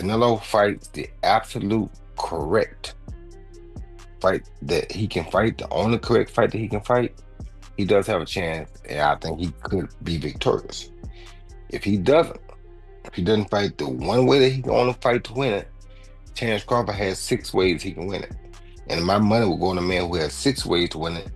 Canelo fights the absolute correct fight that he can fight, the only correct fight that he can fight, he does have a chance, and I think he could be victorious. If he doesn't, if he doesn't fight the one way that he can only fight to win it, Terence Crawford has 6 ways he can win it. And my money will go on the man who has 6 ways to win it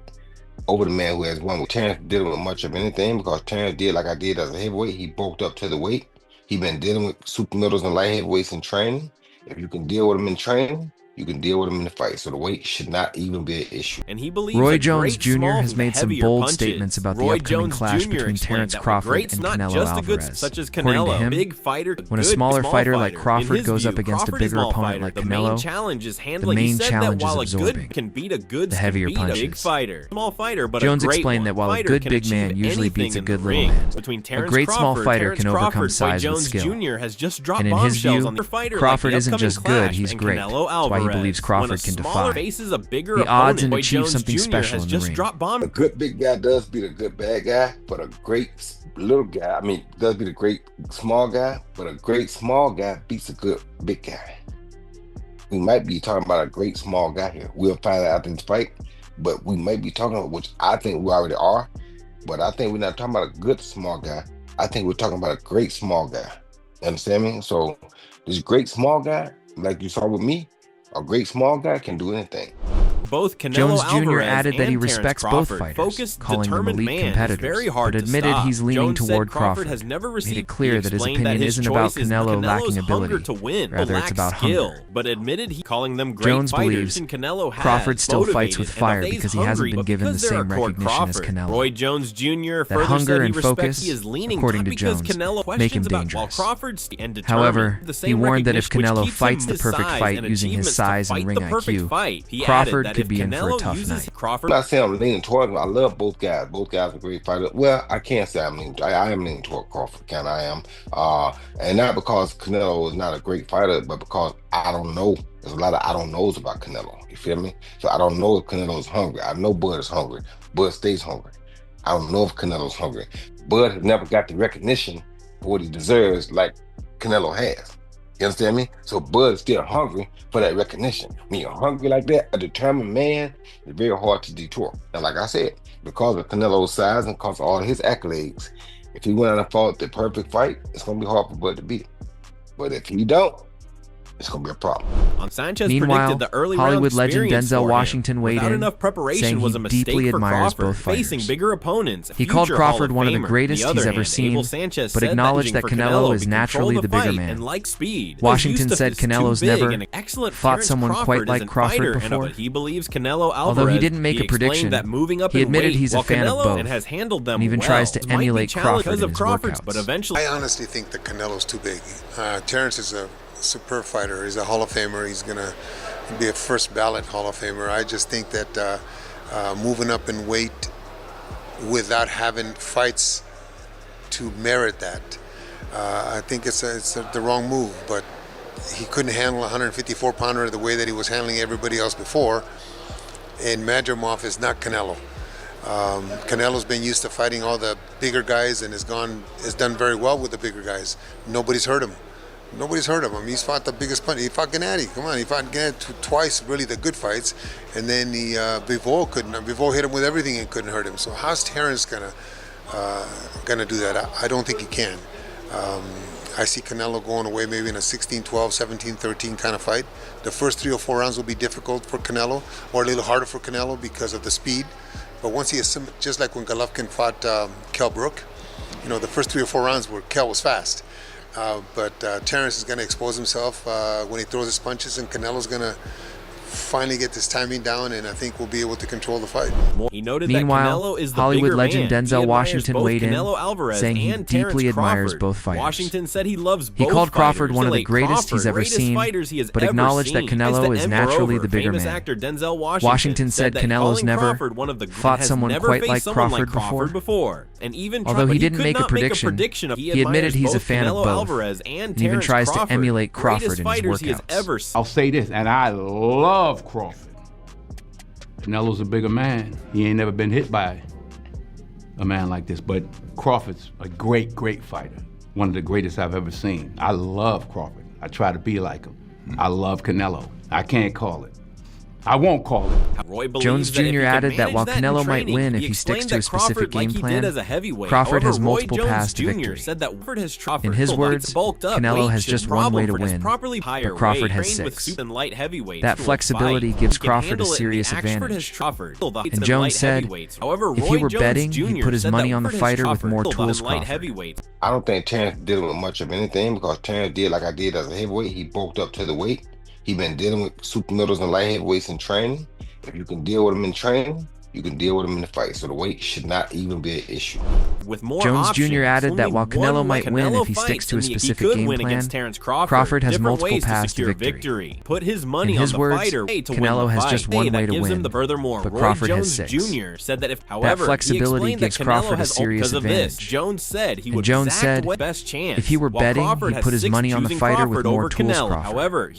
over the man who has one. With Terence dealing with much of anything, because Terence did like I did as a heavyweight. He bulked up to the weight. He been dealing with super middles and light heavyweights in training. If you can deal with them in training, you can deal with them in the fight. So the weight should not even be an issue. And he believes Roy Jones Jr. has made some bold statements about the upcoming clash between Terence Crawford and Canelo Alvarez. According to him, big fighter, when a smaller fighter like Crawford goes up against a bigger opponent like Canelo, the main challenge is absorbing the heavier punches. Jones explained that while a good big man usually beats a good little man, a great small fighter can overcome size with skill. And in his view, Crawford isn't just good, he's great. That's why he believes Crawford can defy the odds and achieve something special in the ring. A good big guy does beat a good bad guy, but a great little guy, does beat a great small guy, but a great small guy beats a good big guy. We might be talking about a great small guy here. We'll find out after this fight, but we might be talking about, which I think we already are, but I think we're not talking about a good small guy. I think we're talking about a great small guy. You understand me? So this great small guy, like you saw with me, a great small guy can do anything. Both Canelo Jones Jr. Alvarez added that he and respects Terence both Crawford, fighters, calling them elite competitors, but admitted he's leaning toward Crawford. Made it clear that his opinion isn't about Canelo lacking ability, rather it's about hunger. But admitted he calling them great Jones fighters, believes and Canelo Crawford still fights with fire because he hasn't been given the same recognition as Canelo. Roy Jones Jr. That hunger and focus, according to Jones, make him dangerous. However, he warned that if Canelo fights the perfect fight using his size and ring IQ, Crawford could be in for a tough night. I'm not saying I'm leaning toward him. I love both guys. Both guys are great fighters. Well, I can't say I'm leaning. I am leaning toward Crawford. I am. And not because Canelo is not a great fighter, but because I don't know. There's a lot of I don't knows about Canelo. You feel me? So I don't know if Canelo is hungry. I know Bud is hungry. Bud stays hungry. I don't know if Canelo's hungry. Bud has never got the recognition for what he deserves like Canelo has. You understand me? So Bud is still hungry for that recognition. When you're hungry like that, a determined man, it's very hard to detour. And like I said, because of Canelo's size and because of all his accolades, if he went out and fought the perfect fight, it's going to be hard for Bud to beat him. But if he don't, it's going to be a problem. Meanwhile, Hollywood legend Denzel Washington weighed in, saying he deeply admires both fighters. He called Crawford one of the greatest he's ever seen, but acknowledged that Canelo is naturally the bigger man. Washington said Canelo's never fought someone quite like Crawford before. Although he didn't make a prediction, he admitted he's a fan of both, and even tries to emulate Crawford in his workouts. I honestly think that Canelo's too big. Terence is a superb fighter. He's a Hall of Famer. He's gonna be a first ballot Hall of Famer. I just think that moving up in weight without having fights to merit that, I think it's the wrong move. But he couldn't handle a 154-pounder the way that he was handling everybody else before. And Madrimov is not Canelo. Canelo's been used to fighting all the bigger guys and has done very well with the bigger guys. Nobody's hurt him. Nobody's heard of him. He's fought the biggest punch. He fought Gennady. Come on, he fought Gennady twice, really the good fights, and then Bivol couldn't. Bivol hit him with everything and couldn't hurt him. So how's Terence gonna do that? I don't think he can. I see Canelo going away maybe in a 16-12, 17-13 kind of fight. The first 3 or 4 rounds will be difficult for Canelo, or a little harder for Canelo because of the speed. But once he just like when Golovkin fought Kell Brook, the first 3 or 4 rounds where Kell was fast. But Terence is going to expose himself when he throws his punches, and Canelo's going to finally get this timing down, and I think we'll be able to control the fight. Meanwhile, Hollywood legend Denzel Washington weighed in, saying he deeply admires both fighters. He called Crawford one of the greatest he's ever seen, but acknowledged that Canelo is naturally the bigger man. Washington said Canelo's never fought someone quite like Crawford before. Although he didn't make a prediction, he admitted he's a fan of both, and even tries to emulate Crawford in his workouts. I'll say this, and I love Crawford. Canelo's a bigger man. He ain't never been hit by a man like this, but Crawford's a great, great fighter. One of the greatest I've ever seen. I love Crawford. I try to be like him. I love Canelo. I can't call it. I won't call it. Jones Jr. added that while Canelo might win if he sticks to a specific game plan, Crawford has multiple paths to victory. In his words, Canelo has just one way to win, but Crawford has 6. That flexibility gives Crawford a serious advantage. And Jones said, if he were betting, he'd put his money on the fighter with more tools Crawford. I don't think Terence did with much of anything because Terence did like I did as a heavyweight. He bulked up to the weight. He been dealing with super middles and light heavyweights in training. If you can deal with him in training, you can deal with him in the fight. So the weight should not even be an issue. Jones Jr. added that while Canelo might win if he sticks to a specific game plan, Crawford has multiple paths to victory. Put his money in his on the words, fighter Canelo has just one way to win, but Crawford has 6. That flexibility gives Crawford a serious advantage. Jones said if he were betting, he'd put his money on the fighter with more tools Crawford.